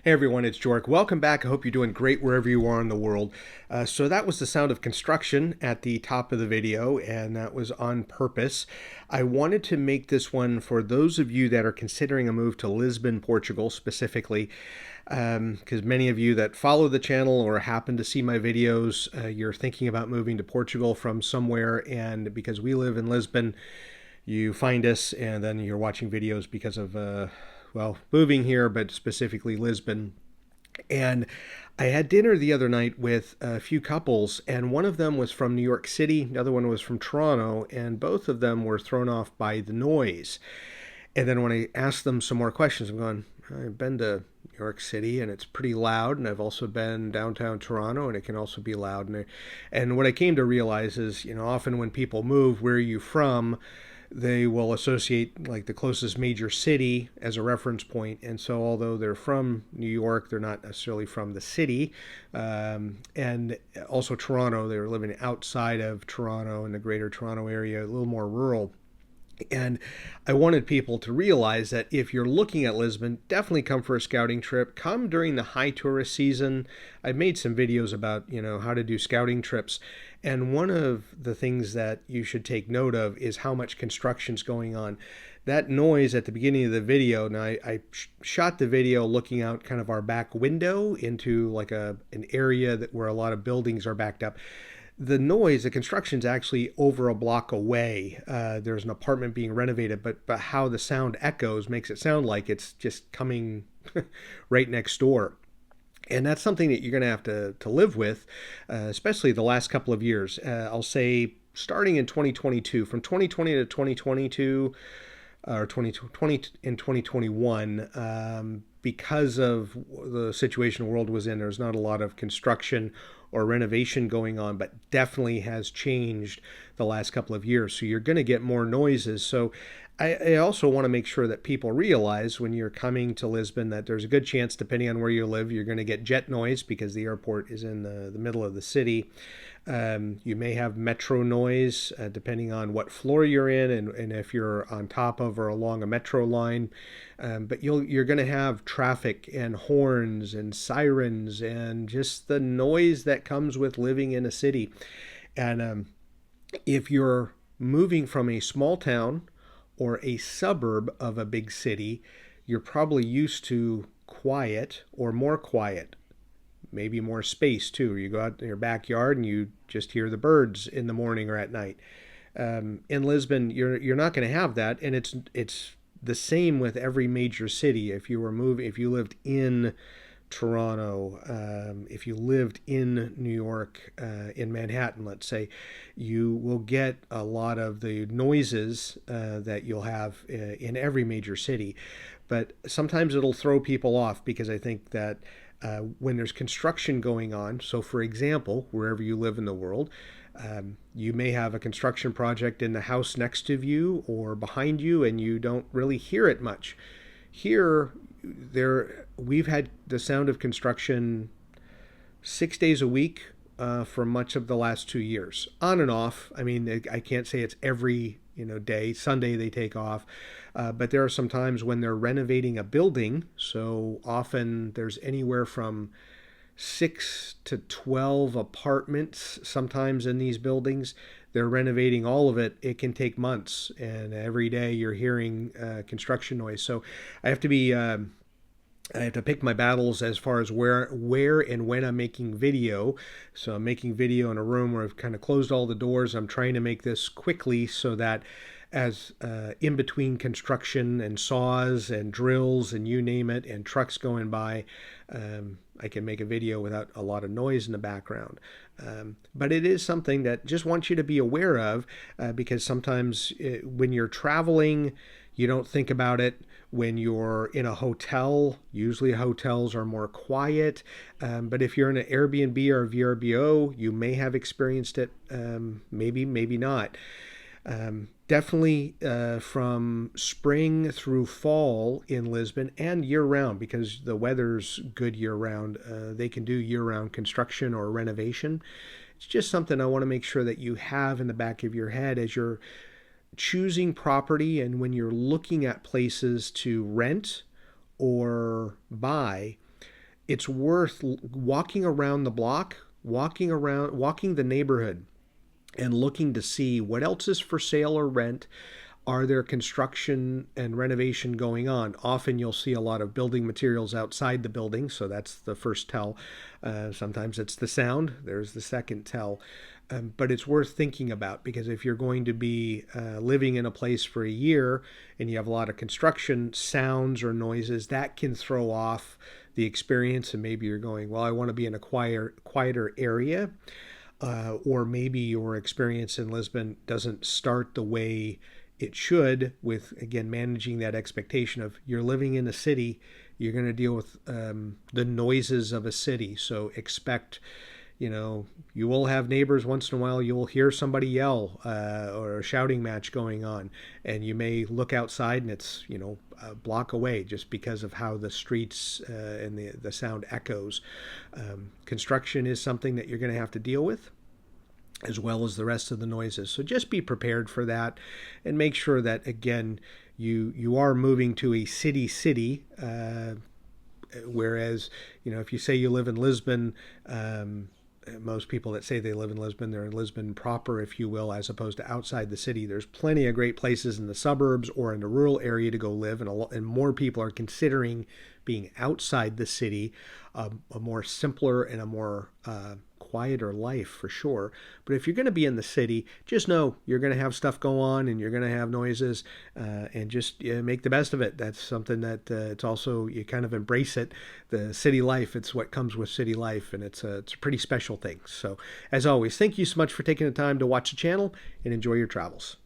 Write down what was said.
Hey everyone, it's Jork. Welcome back. I hope you're doing great wherever you are in the world. So that was the sound of construction at the top of the video, and that was on purpose. I wanted to make this one for those of you that are considering a move to Lisbon, Portugal specifically, because many of you that follow the channel or happen to see my videos, you're thinking about moving to Portugal from somewhere, and because we live in Lisbon, you find us and then you're watching videos because of moving here, but specifically Lisbon. And I had dinner the other night with a few couples, and one of them was from New York City, the other one was from Toronto, and both of them were thrown off by the noise. And then when I asked them some more questions, I'm going, I've been to New York City and it's pretty loud, and I've also been downtown Toronto and it can also be loud. And what I came to realize is, often when people move, where are you from? They will associate like the closest major city as a reference point. And so although they're from New York, they're not necessarily from the city. And also Toronto, they're living outside of Toronto in the greater Toronto area, a little more rural. And I wanted people to realize that if you're looking at Lisbon, definitely come for a scouting trip. Come during the high tourist season. I've made some videos about, how to do scouting trips. And one of the things that you should take note of is how much construction's going on. That noise at the beginning of the video, now I shot the video looking out kind of our back window into like an area where a lot of buildings are backed up. The noise, the construction's actually over a block away. There's an apartment being renovated, but how the sound echoes makes it sound like it's just coming right next door. And that's something that you're going to have to live with, especially the last couple of years. I'll say starting in 2022, from 2020 to 2022, or 2020 and 2021, because of the situation the world was in, there's not a lot of construction or renovation going on, but definitely has changed the last couple of years. So you're going to get more noises. So I also want to make sure that people realize when you're coming to Lisbon that there's a good chance, depending on where you live, you're going to get jet noise because the airport is in the middle of the city. You may have metro noise depending on what floor you're in and if you're on top of or along a metro line. But you're going to have traffic and horns and sirens and just the noise that comes with living in a city. And if you're moving from a small town or a suburb of a big city, you're probably used to quiet or more quiet, maybe more space too. You go out in your backyard and you just hear the birds in the morning or at night. In Lisbon, you're not going to have that, and it's the same with every major city. If you lived in Toronto, if you lived in New York, in Manhattan, let's say, you will get a lot of the noises that you'll have in every major city. But sometimes it'll throw people off because I think that when there's construction going on, so for example, wherever you live in the world, you may have a construction project in the house next to you or behind you, and you don't really hear it much. Here, we've had the sound of construction 6 days a week for much of the last 2 years, on and off. I mean, I can't say it's every day. Sunday they take off, but there are some times when they're renovating a building. So often there's anywhere from 6 to 12 apartments sometimes in these buildings. They're renovating all of it. It can take months, and every day you're hearing construction noise. So I have to be I have to pick my battles as far as where and when I'm making video. So I'm making video in a room where I've kind of closed all the doors. I'm trying to make this quickly so that as in between construction and saws and drills and you name it and trucks going by, I can make a video without a lot of noise in the background. But it is something that just want you to be aware of because sometimes when you're traveling, you don't think about it. When you're in a hotel, usually hotels are more quiet. But if you're in an Airbnb or a VRBO, you may have experienced it. Maybe not. Definitely from spring through fall in Lisbon and year round, because the weather's good year round. They can do year round construction or renovation. It's just something I want to make sure that you have in the back of your head as you're choosing property and when you're looking at places to rent or buy. it's worth walking around the block, walking the neighborhood, and looking to see what else is for sale or rent. Are there construction and renovation going on? Often you'll see a lot of building materials outside the building, so that's the first tell. Sometimes it's the sound, there's the second tell. But it's worth thinking about, because if you're going to be living in a place for a year and you have a lot of construction sounds or noises, that can throw off the experience. And maybe you're going, well, I want to be in a quieter area. Or maybe your experience in Lisbon doesn't start the way it should, with, again, managing that expectation of you're living in a city, you're going to deal with the noises of a city. So expect, you will have neighbors once in a while. You will hear somebody yell or a shouting match going on, and you may look outside and it's a block away, just because of how the streets and the sound echoes. Construction is something that you're going to have to deal with, as well as the rest of the noises. So just be prepared for that, and make sure that, again, you are moving to a city. Whereas, if you say you live in Lisbon, most people that say they live in Lisbon, they're in Lisbon proper, if you will, as opposed to outside the city. There's plenty of great places in the suburbs or in the rural area to go live, and more people are considering being outside the city, a more simpler and a more quieter life, for sure. But if you're going to be in the city, just know you're going to have stuff go on and you're going to have noises, and just make the best of it. That's something that it's also, you kind of embrace it. The city life, it's what comes with city life, and it's a pretty special thing. So as always, thank you so much for taking the time to watch the channel, and enjoy your travels.